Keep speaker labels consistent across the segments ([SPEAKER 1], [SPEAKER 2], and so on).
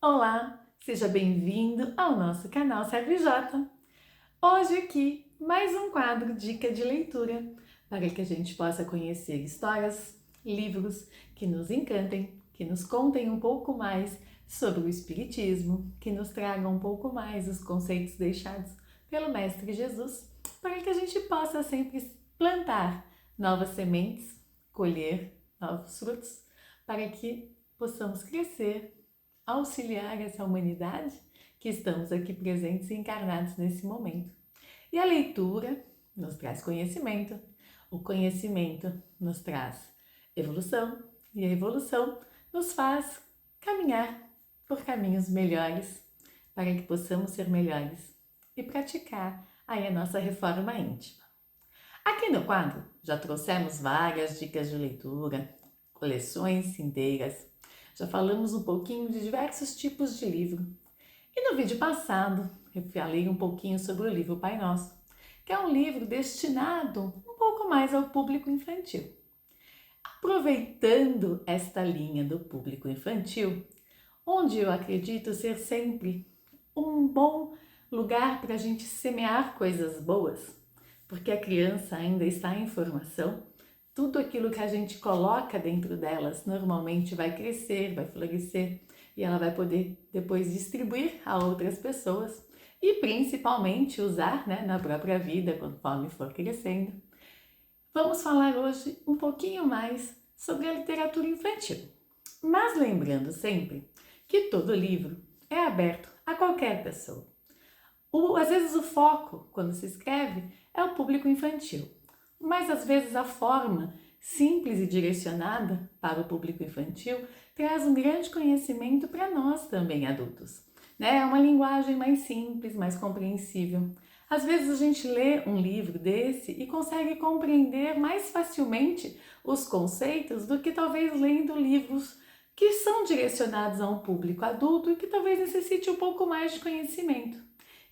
[SPEAKER 1] Olá, seja bem-vindo ao nosso canal ServeJ. Hoje aqui, mais um quadro Dica de Leitura, para que a gente possa conhecer histórias, livros que nos encantem, que nos contem um pouco mais sobre o Espiritismo, que nos tragam um pouco mais os conceitos deixados pelo Mestre Jesus, para que a gente possa sempre plantar novas sementes, colher novos frutos, para que possamos crescer, auxiliar essa humanidade que estamos aqui presentes e encarnados nesse momento. E a leitura nos traz conhecimento, o conhecimento nos traz evolução e a evolução nos faz caminhar por caminhos melhores para que possamos ser melhores e praticar aí a nossa reforma íntima. Aqui no quadro já trouxemos várias dicas de leitura, coleções inteiras. Já falamos um pouquinho de diversos tipos de livro. E no vídeo passado, eu falei um pouquinho sobre o livro Pai Nosso, que é um livro destinado um pouco mais ao público infantil. Aproveitando esta linha do público infantil, onde eu acredito ser sempre um bom lugar para a gente semear coisas boas, porque a criança ainda está em formação. Tudo aquilo que a gente coloca dentro delas normalmente vai crescer, vai florescer e ela vai poder depois distribuir a outras pessoas e principalmente usar, na própria vida conforme for crescendo. Vamos falar hoje um pouquinho mais sobre a literatura infantil, mas lembrando sempre que todo livro é aberto a qualquer pessoa. Às vezes o foco, quando se escreve, é o público infantil. Mas às vezes a forma simples e direcionada para o público infantil traz um grande conhecimento para nós também adultos. É uma linguagem mais simples, mais compreensível. Às vezes a gente lê um livro desse e consegue compreender mais facilmente os conceitos do que talvez lendo livros que são direcionados a um público adulto e que talvez necessite um pouco mais de conhecimento.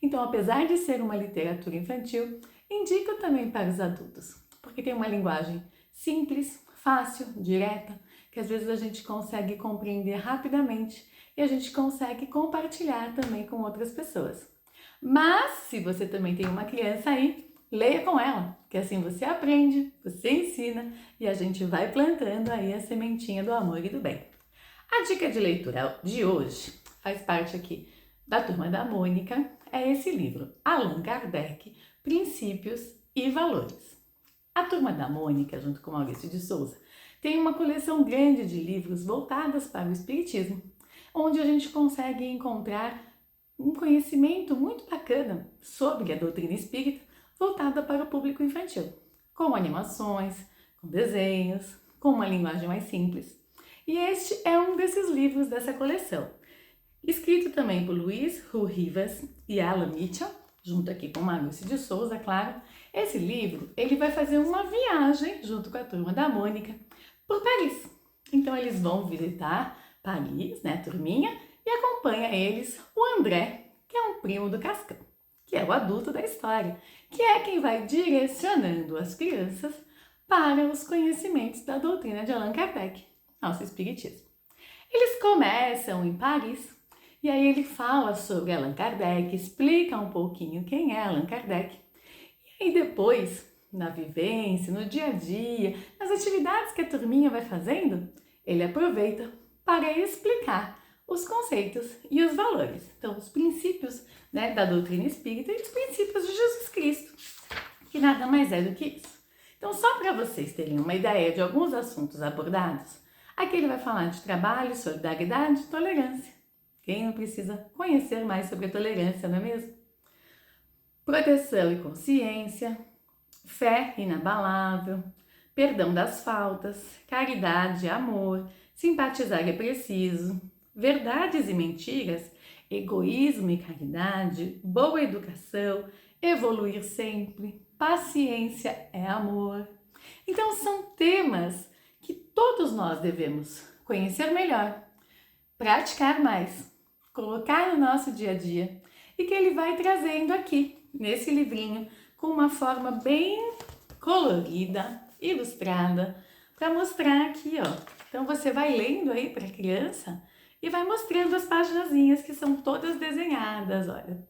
[SPEAKER 1] Então, apesar de ser uma literatura infantil, indico também para os adultos, porque tem uma linguagem simples, fácil, direta, que às vezes a gente consegue compreender rapidamente e a gente consegue compartilhar também com outras pessoas. Mas, se você também tem uma criança aí, leia com ela, que assim você aprende, você ensina e a gente vai plantando aí a sementinha do amor e do bem. A dica de leitura de hoje faz parte aqui da Turma da Mônica, é esse livro, Allan Kardec, Princípios e Valores. A Turma da Mônica, junto com Maurício de Souza, tem uma coleção grande de livros voltadas para o Espiritismo, onde a gente consegue encontrar um conhecimento muito bacana sobre a doutrina espírita voltada para o público infantil, com animações, com desenhos, com uma linguagem mais simples. E este é um desses livros dessa coleção, escrito também por Luiz Hu Rivas e Alan Mitchell, junto aqui com Maurício de Souza, claro. Esse livro, ele vai fazer uma viagem, junto com a Turma da Mônica, por Paris. Então, eles vão visitar Paris, a turminha, e acompanha eles o André, que é um primo do Cascão, que é o adulto da história, que é quem vai direcionando as crianças para os conhecimentos da doutrina de Allan Kardec, nosso espiritismo. Eles começam em Paris, e aí ele fala sobre Allan Kardec, explica um pouquinho quem é Allan Kardec. E aí depois, na vivência, no dia a dia, nas atividades que a turminha vai fazendo, ele aproveita para explicar os conceitos e os valores. Então, os princípios da doutrina espírita e os princípios de Jesus Cristo, que nada mais é do que isso. Então, só para vocês terem uma ideia de alguns assuntos abordados, aqui ele vai falar de trabalho, solidariedade e tolerância. Quem não precisa conhecer mais sobre a tolerância, não é mesmo? Proteção e consciência, fé inabalável, perdão das faltas, caridade e amor, simpatizar é preciso, verdades e mentiras, egoísmo e caridade, boa educação, evoluir sempre, paciência é amor. Então são temas que todos nós devemos conhecer melhor, praticar mais, colocar no nosso dia a dia e que ele vai trazendo aqui, nesse livrinho, com uma forma bem colorida, ilustrada, para mostrar aqui, ó. Então você vai lendo aí para a criança e vai mostrando as paginazinhas que são todas desenhadas, olha,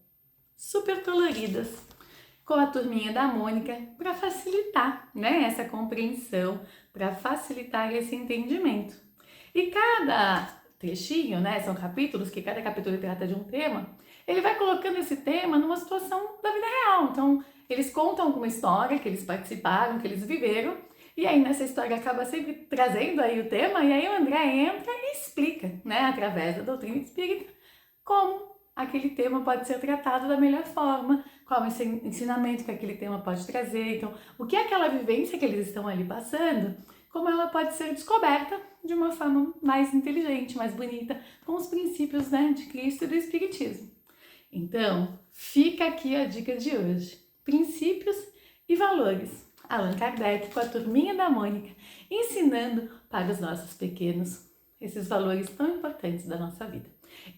[SPEAKER 1] super coloridas, com a turminha da Mônica para facilitar, né, essa compreensão, para facilitar esse entendimento. E cada trechinho, né, são capítulos, que cada capítulo trata de um tema, ele vai colocando esse tema numa situação da vida real. Então, eles contam alguma história que eles participaram, que eles viveram, e aí nessa história acaba sempre trazendo aí o tema, e aí o André entra e explica, né, através da doutrina espírita, como aquele tema pode ser tratado da melhor forma, qual o ensinamento que aquele tema pode trazer. Então, o que é aquela vivência que eles estão ali passando, como ela pode ser descoberta de uma forma mais inteligente, mais bonita, com os princípios, né, de Cristo e do Espiritismo. Então, fica aqui a dica de hoje. Princípios e valores. Allan Kardec com a turminha da Mônica, ensinando para os nossos pequenos esses valores tão importantes da nossa vida.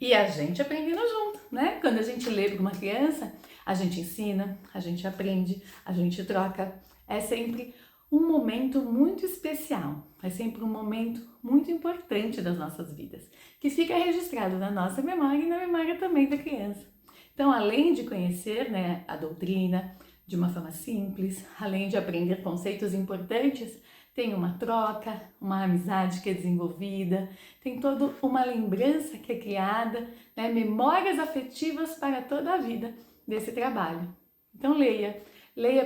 [SPEAKER 1] E a gente aprendendo junto, né? Quando a gente lê para uma criança, a gente ensina, a gente aprende, a gente troca. É sempre um momento muito especial, é sempre um momento muito importante das nossas vidas, que fica registrado na nossa memória e na memória também da criança. Então, além de conhecer, né, a doutrina de uma forma simples, além de aprender conceitos importantes, tem uma troca, uma amizade que é desenvolvida, tem toda uma lembrança que é criada, né, memórias afetivas para toda a vida desse trabalho. Então leia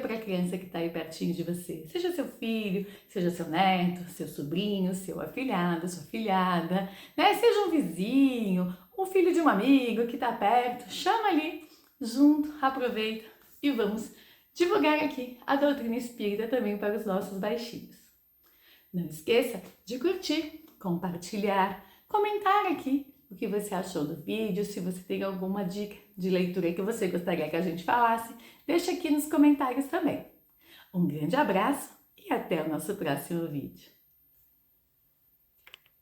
[SPEAKER 1] para a criança que está aí pertinho de você, seja seu filho, seja seu neto, seu sobrinho, seu afilhado, sua afilhada, né, seja um vizinho, um filho de um amigo que está perto, chama ali, junto, aproveita e vamos divulgar aqui a doutrina espírita também para os nossos baixinhos. Não esqueça de curtir, compartilhar, comentar aqui o que você achou do vídeo, se você tem alguma dica de leitura que você gostaria que a gente falasse, deixa aqui nos comentários também. Um grande abraço e até o nosso próximo vídeo.